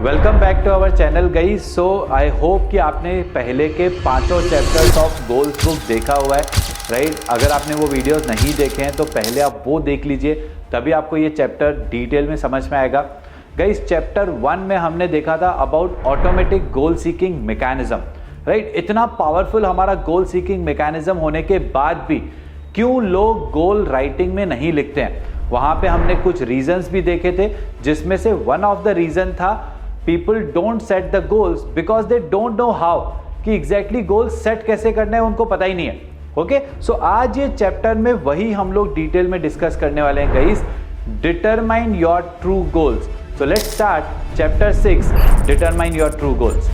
Welcome back to our channel guys. So I hope कि आपने पहले के 5 चैप्टर्स ऑफ गोल्स बुक देखा हुआ है, राइट? अगर आपने वो वीडियोस नहीं देखे हैं तो पहले आप वो देख लीजिए, तभी आपको ये चैप्टर डिटेल में समझ में आएगा। गाइस, चैप्टर 1 में हमने देखा था about automatic goal seeking mechanism, right? इतना पावरफुल हमारा गोल सीकिंग मैकेनिज्म होने के बाद भी क्यों लोग गोल राइटिंग में नहीं लिखते हैं, वहां पे हमने कुछ रीजंस भी देखे थे, जिसमें से वन ऑफ द रीजन था people don't set the goals because they don't know how, कि एग्जैक्टली गोल्स सेट कैसे करना है उनको पता ही नहीं है। ओके, सो आज ये चैप्टर में वही हम लोग डिटेल में डिस्कस करने वाले हैं guys, determine your true goals. So let's start chapter 6, determine your true goals.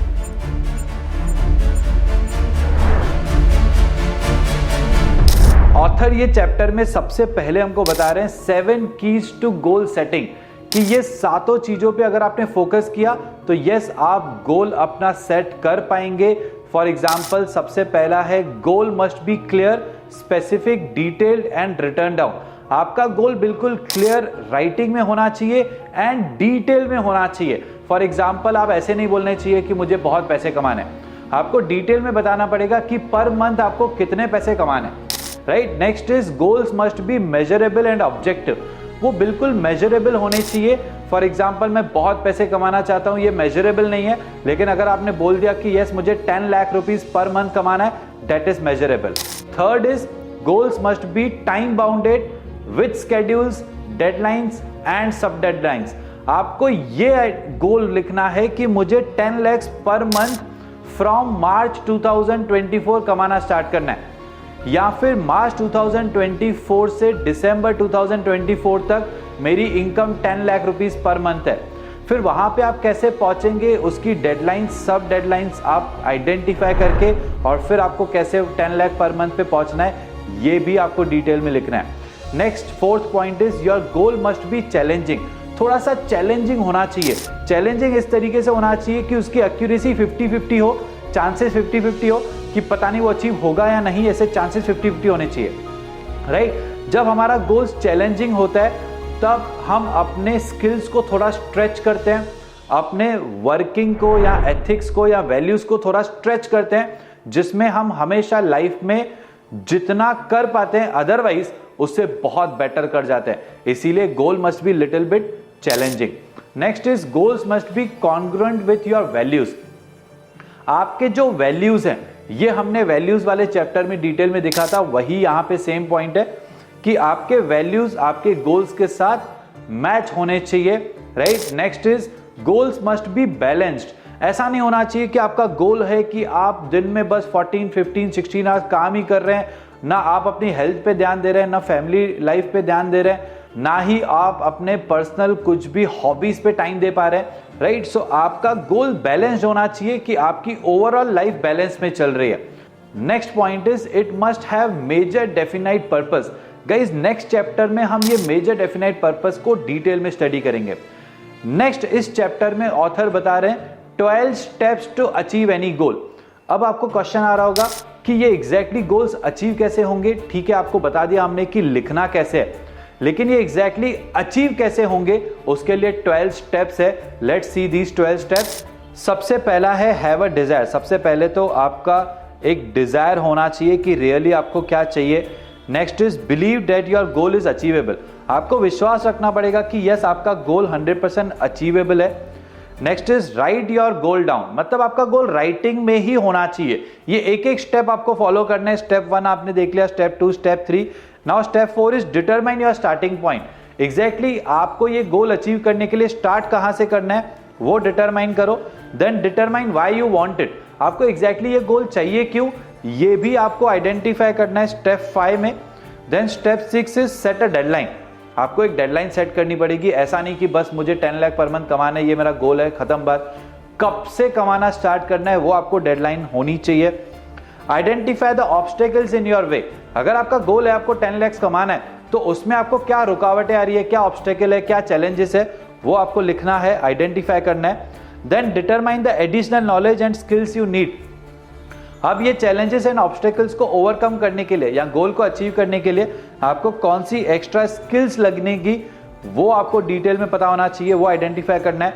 Author ये चैप्टर में सबसे पहले हमको बता रहे हैं 7 कीज टू गोल सेटिंग, कि ये 7 चीजों पे अगर आपने फोकस किया तो यस आप गोल अपना सेट कर पाएंगे। फॉर एग्जाम्पल, सबसे पहला है goal must be clear, specific, detailed and written down. आपका गोल बिल्कुल क्लियर राइटिंग में होना चाहिए एंड डिटेल में होना चाहिए। फॉर एग्जाम्पल, आप ऐसे नहीं बोलने चाहिए कि मुझे बहुत पैसे कमाने, आपको डिटेल में बताना पड़ेगा कि पर मंथ आपको कितने पैसे कमाने, right? Next is goals must B measurable and objective, वो बिल्कुल मेजरेबल होने चाहिए। फॉर एग्जाम्पल, मैं बहुत पैसे कमाना चाहता हूं, ये मेजरेबल नहीं है, लेकिन अगर आपने बोल दिया कि यस मुझे 10 लाख रुपीज पर मंथ कमाना है, that is measurable. Third is goals must B time bounded with schedules, deadlines and सब डेडलाइंस। आपको ये गोल लिखना है कि मुझे 10 lakh per month from March 2024 कमाना स्टार्ट करना है, या फिर मार्च 2024 से दिसंबर 2024 तक मेरी income 10 lakh rupees per month है। फिर वहां पे आप कैसे पहुंचेंगे, उसकी डेडलाइंस, सब डेडलाइंस आप आइडेंटिफाई करके, और फिर आपको कैसे 10 लाख पर मंथ पे पहुंचना है, ये भी आपको डिटेल में लिखना है। Next, fourth point is your goal must B challenging. थोड़ा सा चैलेंजिंग होना चाहिए। चैलेंजिंग इस तरीके से होना चाहिए कि उसकी एक्यूरेसी 50-50 हो, चांसेस 50-50 हो कि पता नहीं वो अचीव होगा या नहीं, ऐसे चांसेस 50-50 होने चाहिए, राइट? जब हमारा गोल्स चैलेंजिंग होता है तब हम अपने स्किल्स को थोड़ा स्ट्रेच करते हैं, अपने वर्किंग को या एथिक्स को या वैल्यूज को थोड़ा स्ट्रेच करते हैं, जिसमें हम हमेशा लाइफ में जितना कर पाते हैं अदरवाइज उससे बहुत बेटर कर जाते हैं। इसीलिए goal must be little bit challenging. Next is goals must be congruent with your values. आपके जो वैल्यूज हैं, ये हमने वैल्यूज वाले चैप्टर में डिटेल में दिखा था, वही यहां पे सेम पॉइंट है कि आपके वैल्यूज आपके गोल्स के साथ मैच होने चाहिए, right? Next is goals must be balanced. ऐसा नहीं होना चाहिए कि आपका गोल है कि आप दिन में बस 14, 15, 16 आवर्स काम ही कर रहे हैं, ना आप अपनी हेल्थ पे ध्यान दे रहे हैं, ना फैमिली लाइफ पे ध्यान दे रहे हैं, ना ही आप अपने पर्सनल कुछ भी हॉबीज पे टाइम दे पा रहे हैं, राइट? सो आपका गोल बैलेंस्ड होना चाहिए कि आपकी ओवरऑल लाइफ बैलेंस में चल रही है। Next point is it must have major definite purpose. Guys, next chapter में हम ये मेजर डेफिनाइट पर्पस को डिटेल में स्टडी करेंगे। नेक्स्ट, इस चैप्टर में ऑथर बता रहे हैं 12 steps to achieve any goal. अब आपको क्वेश्चन आ रहा होगा कि ये एग्जैक्टली गोल्स अचीव कैसे होंगे? ठीक है, आपको बता दिया हमने कि लिखना कैसे है, लेकिन ये एग्जैक्टली अचीव कैसे होंगे उसके लिए 12 स्टेप्स है। Let's see these 12 steps. सबसे पहला है हैव अ डिजायर। सबसे पहले तो आपका एक डिजायर होना चाहिए कि रियली आपको क्या चाहिए। Next is believe that your goal is achievable. आपको विश्वास रखना पड़ेगा कि यस आपका गोल 100% अचीवेबल है। Next is right your goal down, मतलब आपका गोल राइटिंग में ही होना चाहिए। ये एक एक स्टेप आपको फॉलो करना है। स्टेप 1 आपने देख लिया, step 2, step 3। Now step 4 is determine your starting point. Exactly आपको ये गोल अचीव करने के लिए स्टार्ट कहां से करना है वो डिटरमाइन करो। Then determine why you want it. आपको एग्जैक्टली ये गोल चाहिए क्यों, ये भी आपको आइडेंटिफाई करना है स्टेप 5 में। Then step 6 is set a deadline. आपको एक डेडलाइन सेट करनी पड़ेगी। ऐसा नहीं कि बस मुझे 10 लाख पर मंथ कमाना है, ये मेरा गोल है, खत्म बात। कब से कमाना स्टार्ट करना है वो आपको डेडलाइन होनी चाहिए। Identify the obstacles in your way. अगर आपका गोल है आपको 10 लाख कमाना है, तो उसमें आपको क्या रुकावटें आ रही है, क्या ऑब्स्टेकल है, क्या चैलेंजेस है, वो आपको लिखना है, आइडेंटिफाई करना है। Then determine the additional knowledge and skills you need. अब ये चैलेंजेस एंड ऑब्स्टेकल्स को ओवरकम करने के लिए या गोल को अचीव करने के लिए आपको कौन सी एक्स्ट्रा स्किल्स लगने की वो आपको डिटेल में पता होना चाहिए, वो आइडेंटिफाई करना है।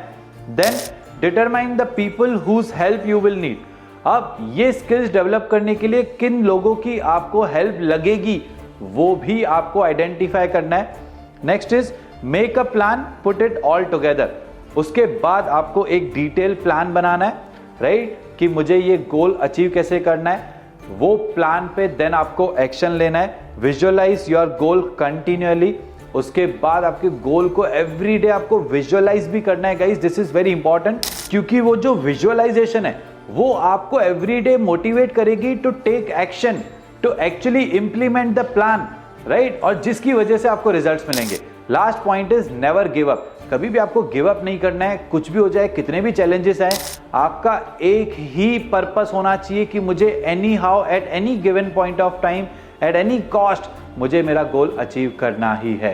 Then determine the people whose help you will need. अब ये स्किल्स डेवलप करने के लिए किन लोगों की आपको हेल्प लगेगी वो भी आपको आइडेंटिफाई करना है। Next is make a plan, put it all together. उसके बाद आपको एक डिटेल प्लान बनाना है, राइट, कि मुझे ये गोल अचीव कैसे करना है, वो प्लान पे देन आपको एक्शन लेना है। Visualise your goal continuously. उसके बाद आपके गोल को एवरीडे आपको विजुअलाइज भी करना है guys, this is very important, क्योंकि वो जो विजुअलाइजेशन है वो आपको एवरीडे मोटिवेट करेगी to take action, to actually implement the plan, right, और जिसकी वजह से आपको रिजल्ट्स मिलेंगे। Last point is never give up. कभी भी आपको गिव अप नहीं करना है, कुछ भी हो जाए, कितने भी चैलेंजेस आए, आपका एक ही पर्पस होना चाहिए कि मुझे any how at any given point of time at any cost मुझे मेरा गोल अचीव करना ही है,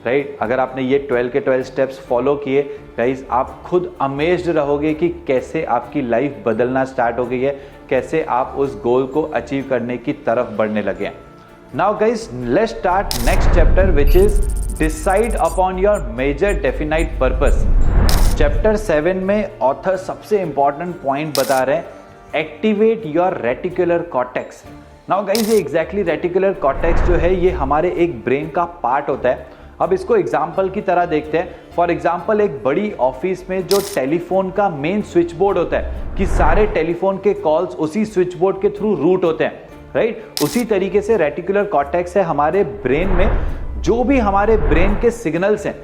राइट। अगर आपने ये 12 के 12 स्टेप्स फॉलो किए गाइस, आप खुद अमेज्ड रहोगे कि कैसे आपकी लाइफ बदलना स्टार्ट हो गई है, कैसे आप उस गोल को अचीव करने की तरफ बढ़ने लगे हैं। Now guys, let's start next chapter which is decide upon your major definite purpose. Chapter 7 में ऑथर सबसे इंपॉर्टेंट पॉइंट बता रहे हैं, activate your reticular cortex. Now guys, ये एग्जैक्टली रेटिकुलर कॉर्टेक्स जो है ये हमारे एक ब्रेन का पार्ट होता है। अब इसको एग्जाम्पल की तरह देखते हैं। फॉर एग्जाम्पल, एक बड़ी ऑफिस में जो टेलीफोन का मेन स्विच बोर्ड होता है कि सारे टेलीफोन के कॉल्स उसी स्विच बोर्ड के थ्रू रूट होते हैं, राइट। उसी तरीके से रेटिकुलर कॉर्टेक्स है हमारे ब्रेन में। जो भी हमारे ब्रेन के सिग्नल्स हैं,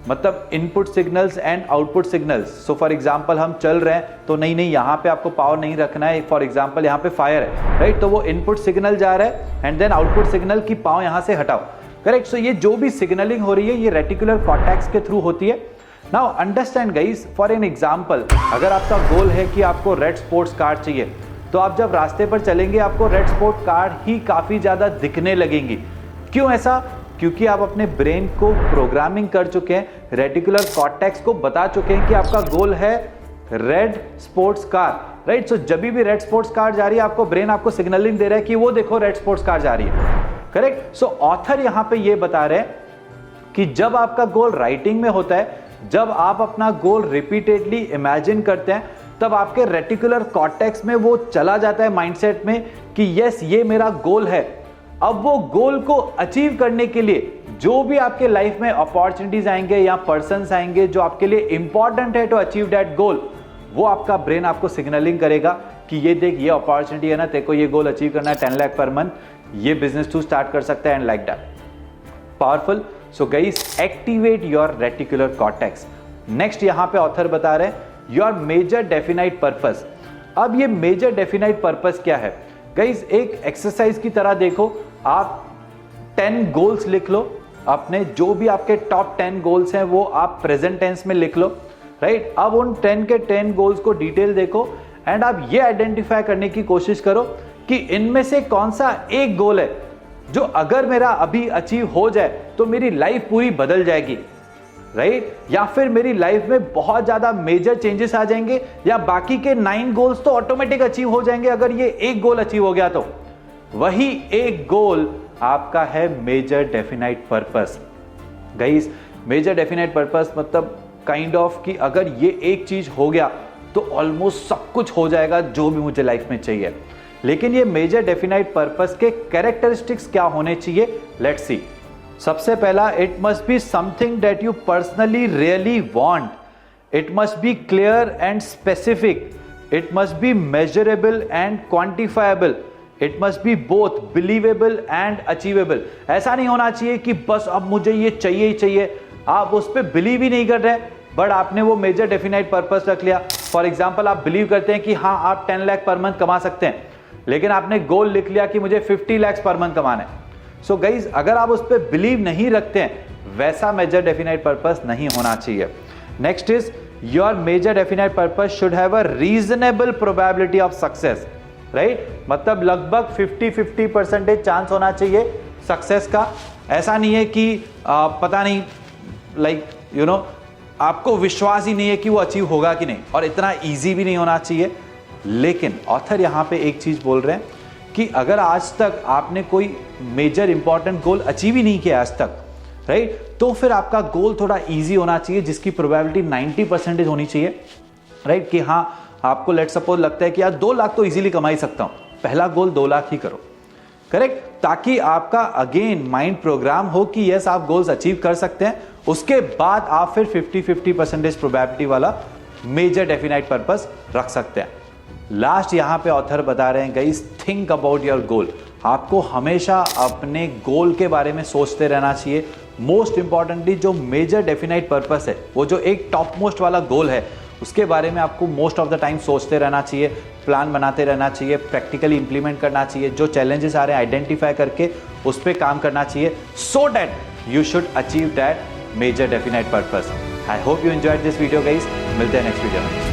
मतलब input signals and output signals. So for example हम चल रहे हैं तो नहीं यहाँ पे आपको पावर नहीं रखना है, फॉर एग्जांपल यहाँ पे फायर है, राइट, तो वो इनपुट सिग्नल जा रहा है एंड देन आउटपुट सिग्नल की पावर यहाँ से हटाओ, करेक्ट। सो ये जो भी सिग्नलिंग हो रही है ये रेटिकुलर कॉर्टेक्स के थ्रू होती है। Now understand guys, for an example, अगर आपका गोल है कि आपको रेड स्पोर्ट्स कार चाहिए, तो आप जब रास्ते पर चलेंगे आपको रेड स्पोर्ट्स कार ही काफी ज्यादा दिखने लगेंगी। क्यों ऐसा? क्योंकि आप अपने ब्रेन को प्रोग्रामिंग कर चुके हैं, रेटिकुलर कॉर्टेक्स को बता चुके हैं कि आपका गोल है रेड स्पोर्ट्स कार, राइट। सो जब भी रेड स्पोर्ट्स कार जा रही है आपको ब्रेन आपको सिग्नलिंग दे रहा है कि वो देखो रेड स्पोर्ट्स कार जा रही है, करेक्ट। सो ऑथर यहां पे ये बता रहे हैं कि जब आपका गोल राइटिंग में होता है, जब आप अपना गोल रिपीटेडली इमेजिन करते हैं, तब आपके रेटिकुलर कॉर्टेक्स में वो चला जाता है माइंडसेट में कि यस ये मेरा गोल है। अब वो गोल को अचीव करने के लिए जो भी आपके लाइफ में अपॉर्चुनिटीज आएंगे या पर्सन्स आएंगे जो आपके लिए इंपॉर्टेंट है टू अचीव दैट गोल, वो आपका ब्रेन आपको सिग्नलिंग करेगा कि ये देख ये अपॉर्चुनिटी है ना, तेरे को ये गोल अचीव करना है 10 लाख पर मंथ, ये बिजनेस तू स्टार्ट कर सकता है and like that. Powerful. So guys, activate your reticular cortex. Next यहां पे ऑथर बता रहे हैं योर मेजर डेफिनाइट पर्पस। अब ये मेजर डेफिनाइट पर्पस क्या है गाइस? एक एक्सरसाइज की तरह देखो, आप 10 गोल्स लिख लो अपने, जो भी आपके टॉप 10 गोल्स हैं वो आप प्रेजेंट टेंस में लिख लो, राइट। अब उन 10 के 10 गोल्स को डिटेल देखो एंड आप ये आइडेंटिफाई करने की कोशिश करो कि इनमें से कौन सा एक गोल है जो अगर मेरा अभी अचीव हो जाए तो मेरी लाइफ पूरी बदल जाएगी, राइट, या फिर मेरी लाइफ में बहुत ज्यादा मेजर चेंजेस आ जाएंगे, या बाकी के 9 गोल्स तो ऑटोमेटिक अचीव हो जाएंगे अगर ये एक गोल अचीव हो गया तो। वही एक गोल आपका है major definite purpose. Guys, major definite purpose मतलब काइंड ऑफ कि अगर ये एक चीज हो गया तो ऑलमोस्ट सब कुछ हो जाएगा जो भी मुझे लाइफ में चाहिए। लेकिन ये मेजर डेफिनाइट पर्पस के कैरेक्टरिस्टिक्स क्या होने चाहिए, लेट्स सी। सबसे पहला, it must be something that you personally really want, it must be clear and specific, it must be measurable and quantifiable, it must be both believable and achievable. ऐसा नहीं होना चाहिए कि बस अब मुझे ये चाहिए ही चाहिए, आप उस पर बिलीव ही नहीं कर रहे बट आपने वो मेजर डेफिनाइट पर्पस रख लिया। फॉर एग्जाम्पल, आप बिलीव करते हैं कि हाँ आप 10 लाख पर मंथ कमा सकते हैं, लेकिन आपने गोल लिख लिया कि मुझे 50 लाख पर मंथ कमाना है। सो गाइज, अगर आप उस पर बिलीव नहीं रखते हैं, वैसा मेजर डेफिनाइट पर्पस नहीं होना चाहिए। Next is your major definite purpose should have a reasonable probability of success, right. मतलब लगभग 50-50% चांस होना चाहिए सक्सेस का। ऐसा नहीं है कि पता नहीं लाइक यू नो आपको विश्वास ही नहीं है कि वो अचीव होगा कि नहीं, और इतना इजी भी नहीं होना चाहिए। लेकिन ऑथर यहां पे एक चीज बोल रहे हैं कि अगर आज तक आपने कोई मेजर इंपॉर्टेंट गोल अचीव ही नहीं किया आज तक, राइट, तो फिर आपका गोल थोड़ा इजी होना चाहिए जिसकी प्रोबेबिलिटी 90% होनी चाहिए, राइट कि हाँ आपको लेट सपोज लगता है कि यार 2 लाख तो इजीली कमा ही सकता हूं, पहला गोल 2 लाख ही करो, करेक्ट, ताकि आपका अगेन माइंड प्रोग्राम हो कि यस आप गोल्स अचीव कर सकते हैं। उसके बाद आप फिर 50-50% प्रोबेबिलिटी वाला मेजर डेफिनाइट पर्पस रख सकते हैं। लास्ट यहां पे ऑथर बता रहे हैं guys, think about your goal. आपको हमेशा अपने गोल के बारे में सोचते रहना चाहिए। मोस्ट इंपॉर्टेंटली जो मेजर डेफिनाइट पर्पस है, वो जो एक टॉप मोस्ट वाला गोल है, उसके बारे में आपको मोस्ट ऑफ द टाइम सोचते रहना चाहिए, प्लान बनाते रहना चाहिए, प्रैक्टिकली इंप्लीमेंट करना चाहिए, जो चैलेंजेस आ रहे हैं आइडेंटिफाई करके उस पर काम करना चाहिए, so that you should achieve that major definite purpose. I hope you enjoyed this video guys, मिलते हैं नेक्स्ट वीडियो में।